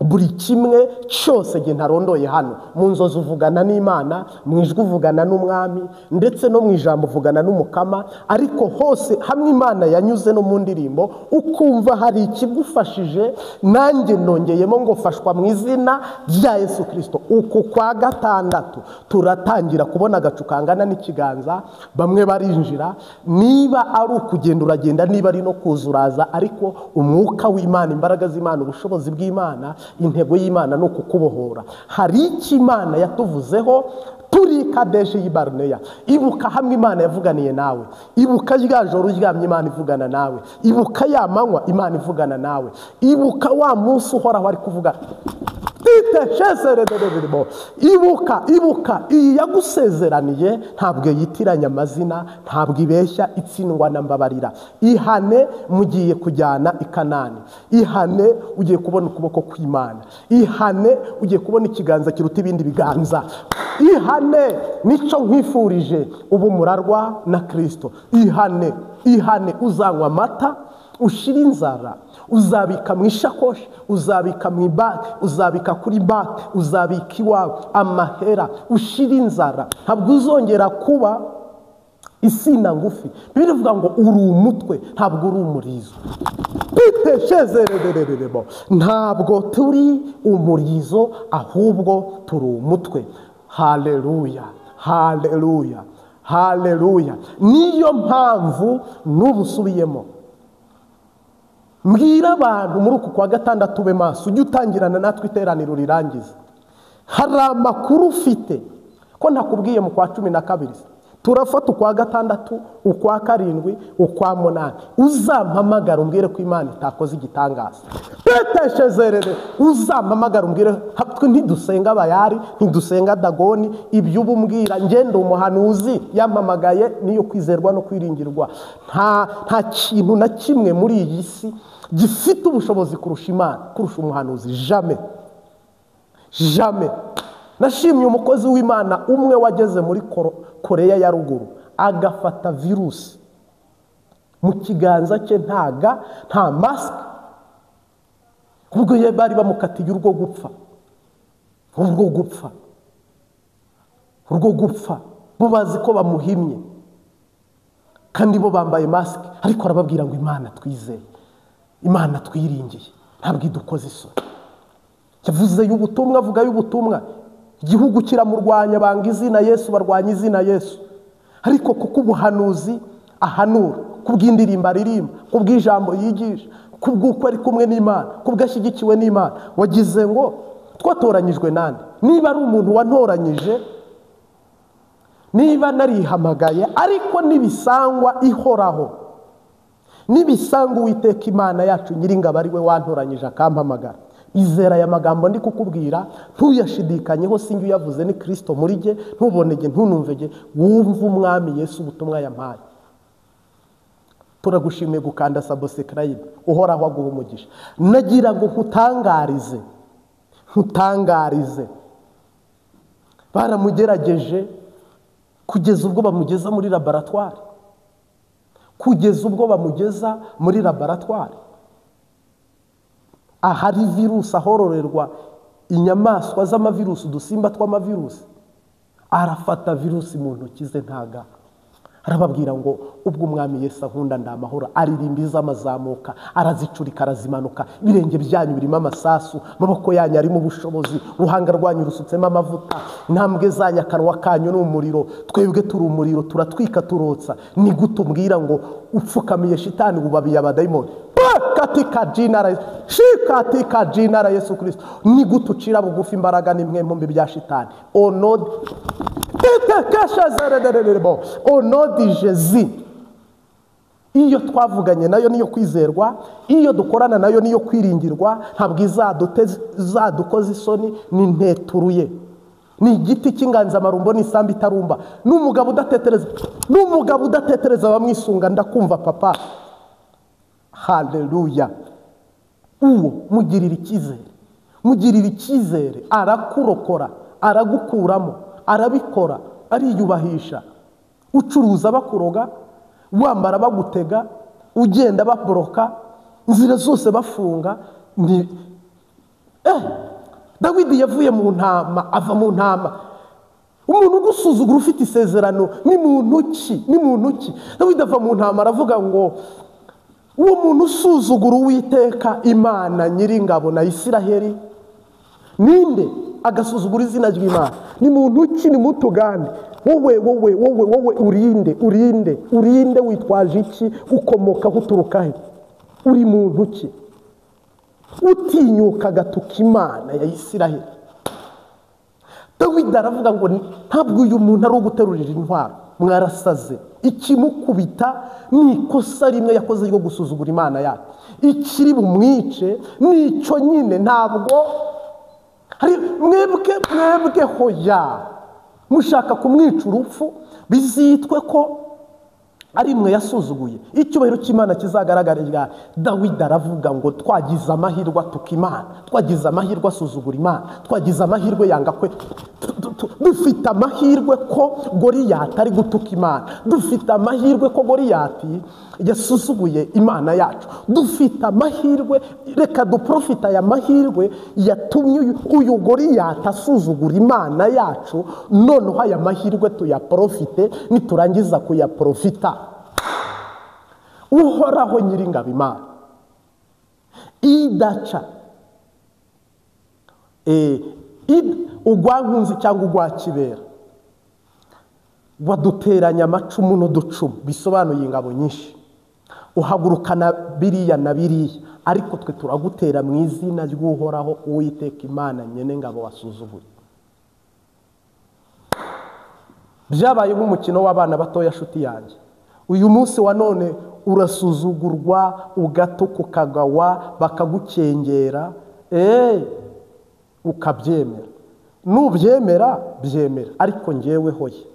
buri kimwe cyose. Nge ntarondoye hano. Mu nzozi uvugana n'Imana, mu ijwi uvugana n'umwami, ndetse no mu ijambo uvugana n'umukama. Ariko hose hamwe Imana yanyuze no mu ndirimbo, ukumva hari ikigufashije. Nanjye nongeyemo ngo fashwa mu izina rya Yesu Kristo. Uku kwa gatandatu turatangira kubona agacu kangana n'ikiganza. Bamwe barinjira, niba ari ukugenda uragenda, niba ari no kuzuraza, ariko umwuka w'Imana, imbaraga z'Imana, ubushobozi bw'Imana, intego y'Imana no kukubohora. Hari icyo Imana yatuvuzeho, turi ikadeshi y'Ibarineya. Ibuka hamwe Imana yavuganiye nawe, ibuka rya joro uryamye Imana ivugana nawe, ibuka ya manywa Imana ivugana nawe, ibuka wa munsi uhoraho ari kuvuga ibuka iyi yagusezeraniye. Ntabwo yitiranya amazina, ntabwo ibeshya, itsindwa na mbabarira. Ihane mugiye kujyana i Kanani, ihane ugiye kubona ukuboko kw'Imana, ihane ugiye kubona ikiganza kiruta ibindi biganza. ihane nico nkwifurije ubu murarwa na Kristo. Ihane uzanywa amata ushira inzara, uzabika mu ishakoshi, uzabika mu ibage, uzabika kuri bage, uzabika iwawe amahera, ushira inzara, ntabwo uzongera kuba isina ngufi. Bibiri bivuga ngo uri umutwe ntabwo uri umurizo. Biteshezerererebo, ntabwo turi umurizo ahubwo turi umutwe. Haleluya, haleluya, haleluya. Niyo mpamvu n'ubusubiyemo mbwira abantu muri uku kwa gatandatu be maso, ujye utangirana natwe iteraniro rirangiza. Hari amakuru ufite ko ntakubwiye mu kwa 12 turafata ukwa gatandatu, ukwa karindwi, ukwa munani, uzampamagara umbwire ko Imana itakoze igitangaza. Beteshezerere, uzampamagara umbwire twe ntidusenga Bayali, ntidusenga Dagoni, ibyo ubumbwira ngende umuhanuzi yampamagaye niyo kwizerwa no kwiringirwa. Nta kintu na kimwe muri iyi si gifite ubushobozi kurusha Imana, kurusha umuhanuzi. Jamais. Nashimye umukozi w'Imana umwe wageze muri Koreya ya ruguru agafata virusi mu kiganza cye, nta mask, ubwo bari bamukatiye urwo gupfa bo bazi ko bamuhimye kandi bo bambaye mask, ariko arababwira ngo Imana twizeye, Imana twiringiye ntabwo idukoze isoni. Yavuze y'ubutumwa, avuga y'ubutumwa, igihugu kiramurwanya, banga izina Yesu, barwanya izina Yesu, ariko kuko ubuhanuzi ahanura, kubw'indirimbo aririmba, kubw'ijambo yigisha, kubw'uko ari kumwe n'Imana, kubw'ashyigikiwe n'Imana, wagize ngo twatoranyijwe nande? Niba ari umuntu wantoranyije, niba narihamagaye, ariko nibisangwa ihoraho, nibisanga Uwiteka Imana yacu Nyiringabo ari we wantoranyije akampamagara, izera aya magambo ndi kukubwira, ntuyashidikanyeho, singi uyavuze ni Kristo muri jye, ntubonege ntunumvege, wumva umwami Yesu ubutumwa yampaye. Turagushimiye gukanda subscribe, uhoraho aguha umugisha. Nagira ngo nkutangarize, baramugerageje kugeza ubwo bamugeza muri laboratoire, ahari virusi, ahororerwa inyamaswa z'amavirusi, udusimba tw'amavirusi. Arafata virusi mu ntoki ze ntaga, arababwira ngo ubwo umwami Yesu ankunda ndamahoro. Aririmba iz'amazamuka, arazicurika, arazimanuka, ibirenge byanyu birimo amasasu, amaboko yanyu arimo ubushobozi, uruhanga rwanyu rusutsemo amavuta, intambwe zanyu akanwa kanyu ni umuriro, twebwe turi umuriro, turatwika turotsa. Ni gute umbwira ngo upfukamiye shitani ubabiye abadayimoni? Katika jina la Yesu Kristo, ni gute ucira bugufi imbaraga n'imwe bya shitani? Onod onodi Jésus. Iyo twavuganye nayo niyo kwizerwa, iyo dukorana nayo niyo kwiringirwa, ntabwo izadukoza isoni. Ni nteturuye, ni igiti cy'inganzamarumbo n'isambu itarumba, n'umugabo udatetereza bamwisunga. Ndakumva papa. Haleluya. Uwo mugirira icyizere, arakurokora, aragukuramo, arabikora, ariyubahisha. Ucuruza bakuroga, wambara bagutega, ugenda baboroka, inzira zose bafunga. Dawidi yavuye mu ntama, ava mu ntama. Umuntu ugusuzugura ufite isezerano ni muntu ki? Dawidi ava mu ntama, aravuga ngo uwo muntu usuzugura Uwiteka Imana Nyiringabo na Isiraheli ninde? Agasuzugura izina ry'Imana ni muntu ki? Ni mutugande. Wowe urinde, witwaje iki? Ukomoka uturuka he? Uri muntu ki utinyuka gatuka Imana ya Isiraheli? Dawidi aravuga ngo ntabwo uyu muntu ari uguterurira intwaro, mwarasaze. Ikimukubita ni ikosa rimwe yakoze ryo gusuzugura Imana yacu. Ikiri bumwice nico nyine, ntabwo hari mwebwe hoya mushaka kumwica urupfu, bizitwe ko ari mwe yasuzuguye. Icyubahiro cy'Imana kizagaragarira. Dawidi aravuga ngo twagize amahirwe atuka Imana, twagize amahirwe asuzugura Imana, twagize amahirwe yanga kwe. Dufite amahirwe ko Goliyati ari gutuka Imana, dufite amahirwe ko Goliyati yasuzuguye Imana yacu, dufite amahirwe. Reka duprofita aya mahirwe yatumye uyu Goliyati asuzugura Imana yacu, noneho aya mahirwe tuyaprofite. Niturangiza kuyaprofita, Uhoraho Nyiringabo Imana idaca ugwankunzi cyangwa ugwakibera, waduteranya amacumu n'uducumu, bisobanuye ingabo nyinshi, uhagurukana biriya na biriya, ariko twe turagutera mu izina ry'Uhoraho Uwiteka Imana nyene ngabo wasuzuguye. Byabaye nk'umukino w'abana batoya shuti yanjye. Uyu munsi wa none urasuzugurwa, ugatuka, ukagawa, bakagukengera, ukabyemera. Nubyemera byemera, ariko njyewe hoye.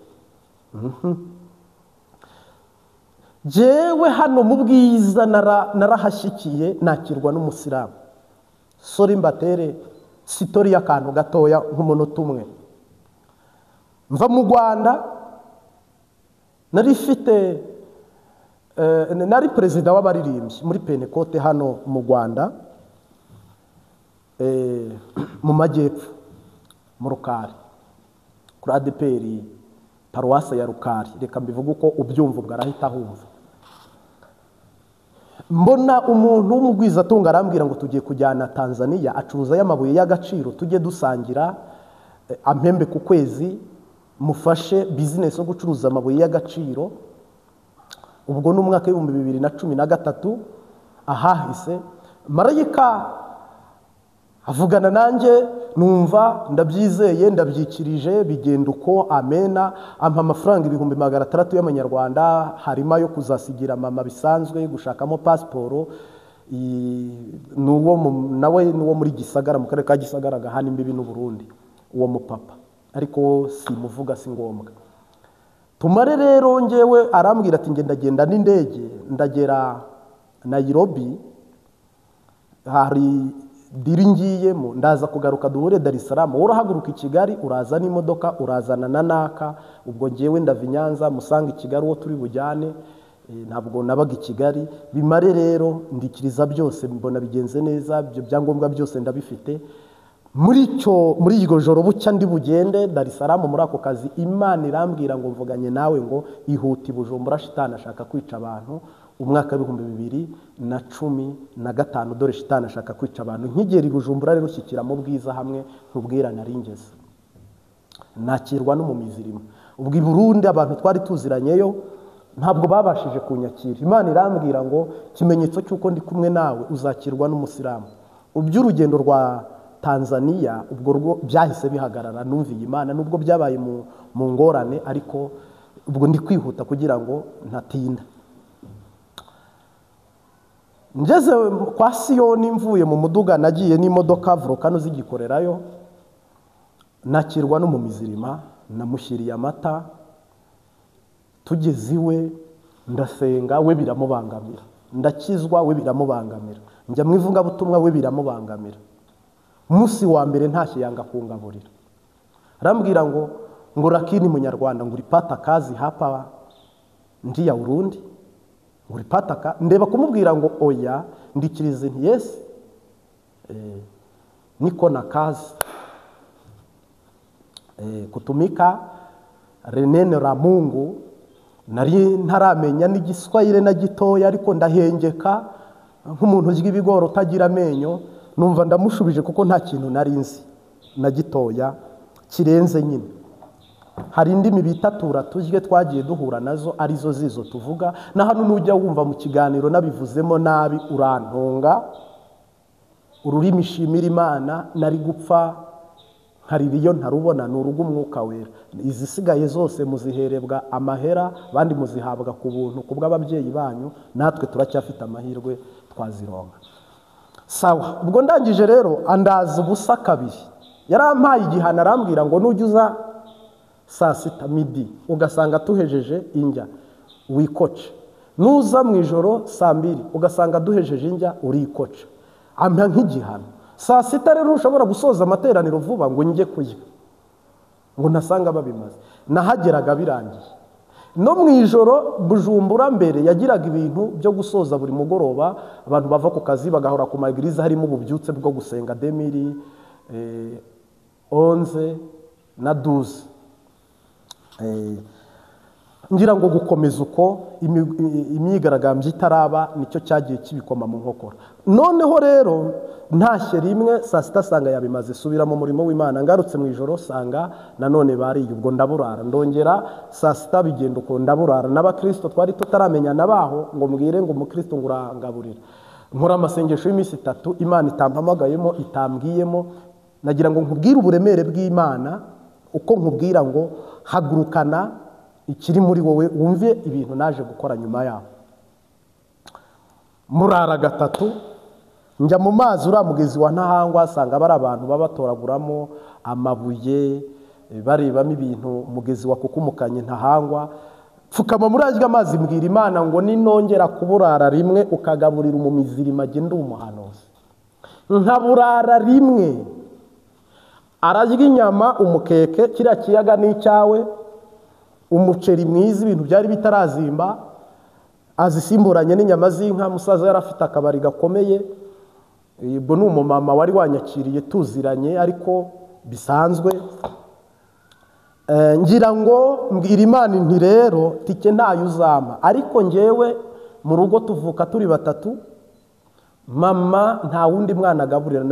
Jewe hano mu bwiza narahashyikiye, nakirwa n'umusilamu. Sori mbatere sitori y'akantu gatoya nk'umunota umwe. Mva mu Rwanda, nari perezida w'abaririmbyi muri Pentecote hano mu Rwanda, mu majyepfo mu Rukari, kuri ADPR paruwase ya Rukari. Reka mbivuga uko ubyumva bwarahita humva. Mbona umuntu w'umugwizatunga arambwira ngo tugiye kujyana Tanzania, acuruza y'amabuye y'agaciro, tujye dusangira ampembe ku kwezi, mufashe business yo gucuruza amabuye y'agaciro. Ubwo n'umwaka wa 2013 ahahise, marayika avugana nanjye, numva ndabyizeye, ndabyikirije, bigenda uko, amena. Ampa amafaranga 600 y'amanyarwanda, harimo yo kuzasigira mama bisanzwe, gushakamo pasiporo, nawe nuwo muri Gisagara, mu karere ka Gisagara gahana imbibi n'u Burundi, uwo mupapa, ariko simuvuga si ngombwa. Tumare rero njyewe arambwira ati ndagenda n'indege, ndagera Nairobi, hari diri ngiyemo, ndaza kugaruka duhure Dar es Salaam. Urahaguruka i Kigali, uraza n'imodoka, urazana na naka. Ubwo njyewe ndava i Nyanza, musanga i Kigali uwo turi bujyane, ntabwo nabaga i Kigali. Bimare rero ndikiriza byose, mbona bigenze neza, ibyo byangombwa byose ndabifite. Muri iryo joro bucya ndi bugende Dar es Salaam muri ako kazi, Imana irambwira ngo mvuganye nawe ngo ihuti Bujumbura, shitani ashaka kwica abantu. Umwaka wa 2015 dore shitani ashaka kwica abantu. Nkigera i Bujumbura rero shyikira mu bwiza hamwe nkubwira naringeze, nakirwa no mu mizirimo. Ubwo i Burundi abantu twari tuziranyeyo ntabwo babashije kunyakira. Imana irambwira ngo kimenyetso cyuko ndi kumwe nawe uzakirwa n'umusilamu. Uby'urugendo rwa Tanzania ubwo byahise bihagarara, numviye Imana nubwo byabaye mu ngorane, ariko ubwo ndi kwihuta kugira ngo ntatinda. Ngeze kwa Siyoni mvuye mu muduga, nagiye n'imodoka Volcano zigikorerayo, nakirwa no mu mizirima, namushyiriye amata. Tugeze iwe ndasenga, we biramubangamira. Ndakizwa, we biramubangamira. Njya mu ivugabutumwa, we biramubangamira. Umunsi wa mbere ntashye yanga kungaburira, arambwira ngo lakini Munyarwanda, ngo uripata kazi hapa ndi ya Burundi, ngo uripata ka. Ndeba kumubwira ngo oya, ndikirize nti yes, niko na kazi kutumika renene la Mungu. Nari ntaramenya n'igiswahili na gitoya, ariko ndahengeka nk'umuntu urya ibigori utagira amenyo. Numva ndamushubije kuko nta kintu nari nzi na gitoya kirenze nyine. Hari indimi bitatura tujye twagiye duhura nazo, arizo zizo tuvuga. Na hano nujya wumva mu kiganiro nabivuzemo nabi, urantonga. Ururimi shimira Imana, nari gupfa haririyo ntarubona, n'urugo umwuka wera. Izisigaye zose muziherebwa amahera, bandi muzihabwa ku buntu kubw'ababyeyi banyu. Natwe turacyafite amahirwe twazironga. Sawa, ubwo ndangije rero andaza ubusa kabiri. Yarampaye igihana, arambwira ngo nujya uza saa 6 midi ugasanga tuhejeje injya, wikoce. Nuza mu ijoro saa 2 ugasanga duhejeje injya urikoce, ampa nk'igihano. Saa 6 rero ushobora gusoza amateraniro vuba ngo njye kurya, ngo nasanga babimaze. Nahageraga birangiye. No mu ijoro Bujumbura mbere yagiraga ibintu byo gusoza buri mugoroba, abantu bava ku kazi bagahora ku magiriza harimo ububyutse bwo gusenga 2011 na 12. Ngira ngo gukomeza uko imyigaragambyo itaraba nicyo cyagiye kibikoma mu nkokora. Noneho rero ntashye rimwe saa 6 sanga yabimaze, subira mu murimo w'Imana. Ngarutse mu ijoro sanga nanone bariye, ubwo ndaburara. Ndongera saa 6 bigenda uko ndaburara. N'abakristo twari tutaramenya nabaho ngo mbwire ngo umukristo ngurangaburira. Nkora amasengesho y'iminsi 3 Imana itampamagayemo itambwiyemo. Nagira ngo nkubwire uburemere bw'Imana, uko nkubwira ngo hagurukana ikiri muri wowe wumve ibintu naje gukora nyuma yaho. Murara gatatu njya mu mazi uramugezi wa Ntahangwa, asanga bari abantu babatoraguramo amabuye barebamo ibintu. Umugezi wa Kukumukanye Ntahangwa, pfukama muri ajya amazi mbwira Imana ngo ninongera kuburara rimwe ukagaburira umumizirima genda umuhanuzi. Nkaburara rimwe ararya inyama umukeke, kiriya kiyaga n'icyawe, umuceri mwiza, ibintu byari bitarazimba, azisimburanye n'inyama z'inka. Musaza yarafite akabari gakomeye, ubwo n'umumama wari wanyakiriye tuziranye ariko bisanzwe. Ngira ngo mbwira Imana nti rero tike ntayo uzama, ariko ngewe mu rugo tuvuka turi 3, mama nta wundi mwana agaburira.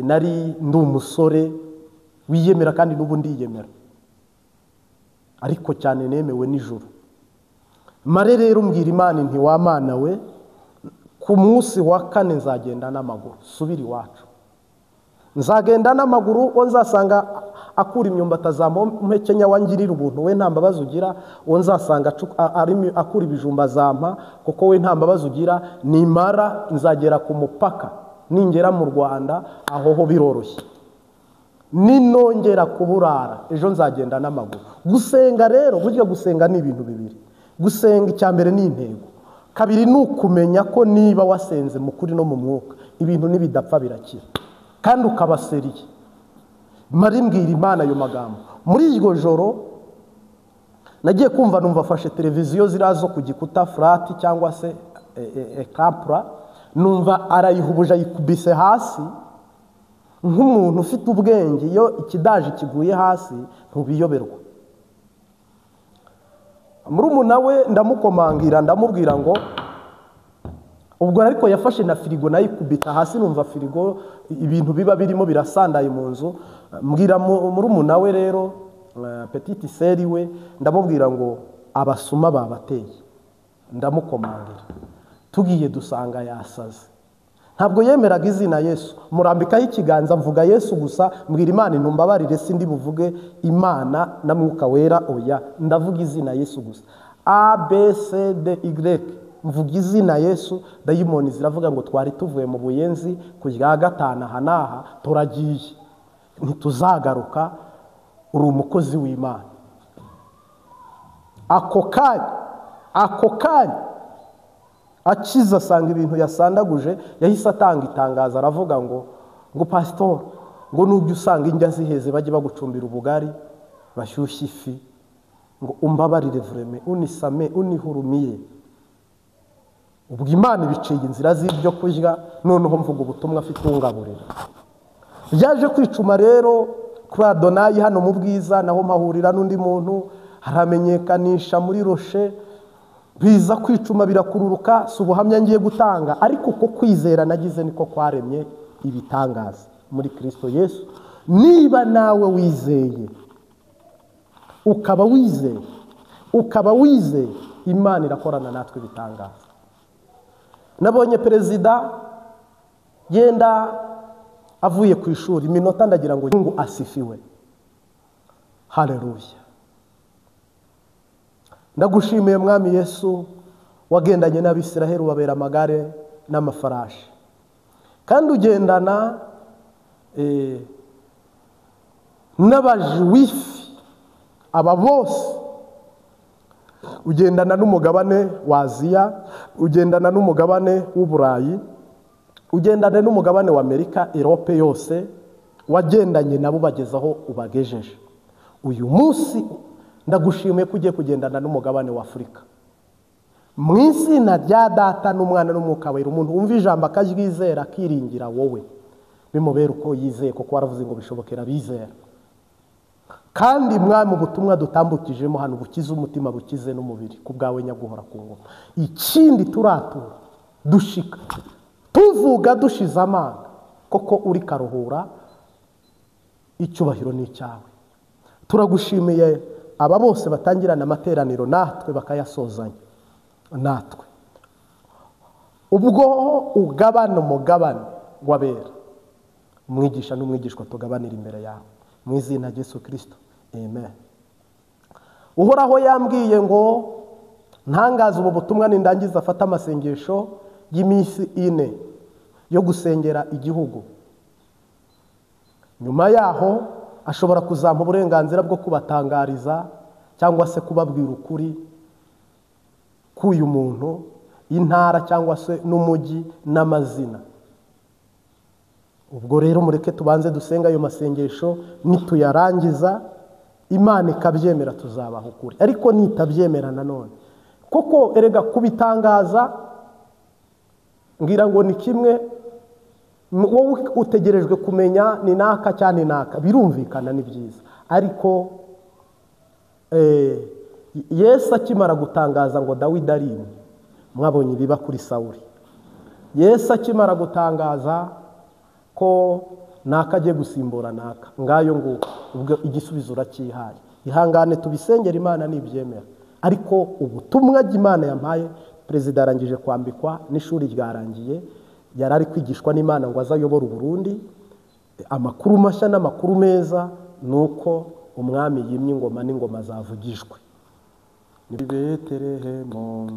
Nari ndi umusore wiyemera kandi n'ubu ndiyemera, ariko cyane nemewe nijoro. Mare rero mbwira Imana nti wa Mana we, ku munsi wa 4 nzagenda n'amaguru subira iwacu. Nzagenda n'amaguru, uwo nzasanga akura imyumbati azampekenya wangirira ubuntu, we nta mbabazi ugira. Uwo nzasanga akura ibijumba azampa, kuko we nta mbabazi ugira. Nimara nzagera ku mupaka, ningera mu Rwanda aho ho biroroshye. Ninongera kuburara ejo nzagenda n'amaguru. Gusenga rero, burya gusenga ni ibintu bibiri. Gusenga icyambere ni intego, kabiri ni ukumenya ko niba wasenze mu kuri no mu mwuka ibintu nibidapfa birakira kandi ukabaseriye. Mari mbwira Imana ayo magambo. Muri iryo joro nagiye kumva numva afashe televiziyo zirazo ku gikuta flat cyangwa se ekampra, numva arayihubuje ayikubise hasi nk'umuntu ufite ubwenge. Iyo ikidaje kiguye hasi ntubiyoberwa. Murumuna we ndamukomangira ndamubwira ngo, ubwo ariko yafashe na firigo nayikubita hasi, numva firigo ibintu biba birimo birasandaye mu nzu. Mbwira murumuna we rero petite seri we, ndamubwira ngo abasuma babateye. Ndamukomangira, tugiye dusanga yasaze. Ntabwo yemeraga izina Yesu. Murambikaho ikiganza mvuga Yesu gusa, mbwira Imana ntumbabarire sindi buvuge Imana na Mwuka Wera, oya ndavuga izina Yesu gusa. A B C D Y mvuga izina Yesu. Dayimoni ziravuga ngo twari tuvuye mu buyenzi kujya 5 hanaha turagiye ntituzagaruka, uri umukozi w'Imana. Ako kanya akiza asanga ibintu yasandaguje, yahise atanga itangazo aravuga ngo pastor, ngo nubyo usanga injya ziheze bajye bagucumbira ubugari bashyushye ifi, ngo umbabarire vreme unisame unihurumiye. Ubwo Imana ibiciye inzira z'ibyo kurya, noneho mvuga ubutumwa afite ungaburira. Byaje kwicuma rero kuri Adonayi hano mu Bwiza, naho mpahurira n'undi muntu haramenyekanisha muri Roche. Biza kwicuma birakururuka, si ubuhamya ngiye gutanga, ariko uko kwizera nagize niko kwaremye ibitangaza muri Kristo Yesu. Niba nawe wizeye, ukaba wizeye, Imana irakorana natwe ibitangaza. Nabonye perezida yenda avuye ku ishuri, iminota ndagira ngo Mungu asifiwe. Haleluya. Ndagushimiye Mwami Yesu, wagendanye n'Abisiraheli ubabera amagare n'amafarashi, kandi ugendana n'abajuwifi aba bose ugendana n'umugabane wa Aziya, ugendana n'umugabane w'Uburayi, ugendana n'umugabane wa Amerika, Europe yose, wagendanye nabo bagezaho ubagejeje. Uyu munsi ndagushimiye ko ugiye kugendana n'umugabane wa Afurika. Mu izina rya Data n'Umwana n'Umwuka Wera, umuntu wumva ijambo akaryizera akiringira wowe, bimubera uko yizeye, kuko waravuze ngo bishobokera bizera. Kandi mwami, ubutumwa dutambukijemo hano bukize umutima, bukize n'umubiri, ku bwawe nyaguhora ku ngoma. Ikindi turatura dushika tuvuga dushize amanga, koko uri karuhura, icyubahiro ni icyawe. Turagushimiye aba bose batangirana amateraniro natwe bakayasozanya natwe, ubwo ugabana umugabane w'abera, umwigisha n'umwigishwa tugabanira imbere yawe, mu izina rya Yesu Kristo, amen. Uhoraho yambwiye ngo ntangaza ubu butumwa nindangiza afata amasengesho y'iminsi 4 yo gusengera igihugu. Nyuma yaho ashobora kuzampa uburenganzira bwo kubatangariza cyangwa se kubabwira ukuri k'uyu muntu, intara cyangwa se n'umujyi n'amazina. Ubwo rero mureke tubanze dusenga ayo masengesho, nituyarangiza Imana ikabyemera tuzabaha ukuri. Ariko nitabyemera nanone, koko erega kubitangaza ngira ngo ni kimwe, wowe utegerejwe kumenya ni naka cyane naka, birumvikana ni byiza. Ariko Yesu akimara gutangaza ngo Dawidi arime, mwabonye ibiba kuri Sawuli. Yesu akimara gutangaza ko naka agiye gusimbura naka, ngayo ngo ubwo igisubizo urakihaye. Ihangane tubisengera Imana nibyemera. Ariko ubutumwa bw'Imana yampaye, perezida arangije kwambikwa n'ishuri ryarangiye, yarari kwigishwa n'Imana ngo azayobora Burundi. Amakuru mashya n'amakuru meza nuko umwami yimye ingoma n'ingoma zavugijwe. Ni Betelehemu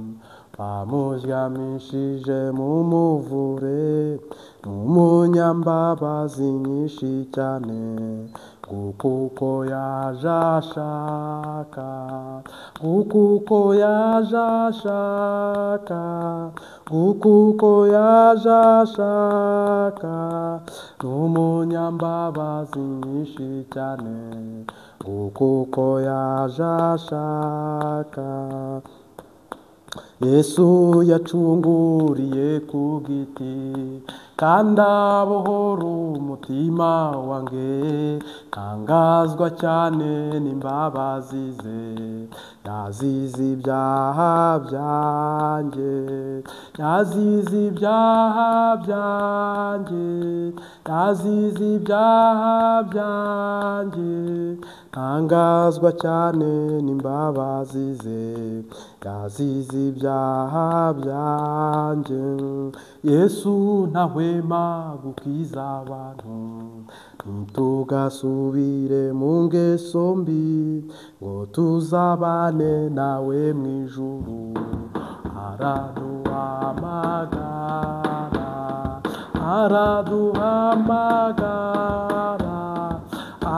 bamuryamishije mu muvure, n'umunyambabazi nyinshi cyane, kuko yaje ashaka, kuko yaje ashaka, kuko yaje ashaka, n'umunyambabazi nyinshi cyane, kuko yaje ashaka. Yesu yacunguriye ku giti, kandi abohora umutima wanjye, ntangazwa cyane n'imbabazi ze, yazize ibyaha byanjye, yazize ibyaha byanjye, yazize ibyaha byanjye, ntangazwa cyane n'imbabazi ze, yazize ibyaha byanjye. Yesu ntahwema gukiza abantu, ntitugasubire mu ngeso mbi, ngo tuzabane nawe mu ijuru. Araduhamagara, araduhamagara,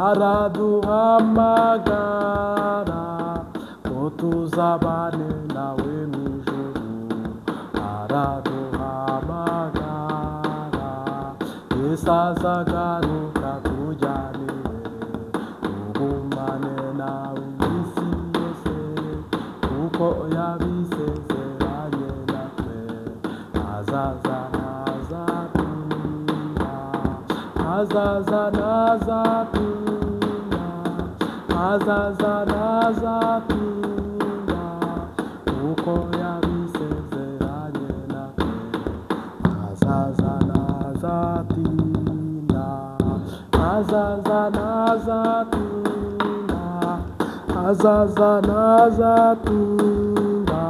araduhamagara, ngo tuzabane nawe mu ijuru. Araduhamagara, Yesu azagaruka tujyanire, tugumane nawe isi yose, kuko yabisezeranye natwe. Azaza nazatinda, azaza nazatinda, azaza nazatinda, kuko yabisezeranye natwe. Azaza nazatinda, azaza nazatinda, azaza nazatinda,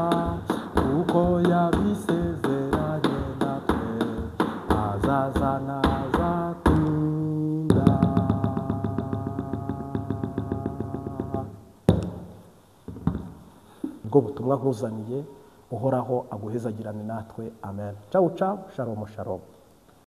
kuko yabisezeranye natwe. Azaza nazatinda. Ubwo butumwa nkuzaniye, Uhoraho aguhezagirane natwe. Amen. Ciao ciao, shalom shalom.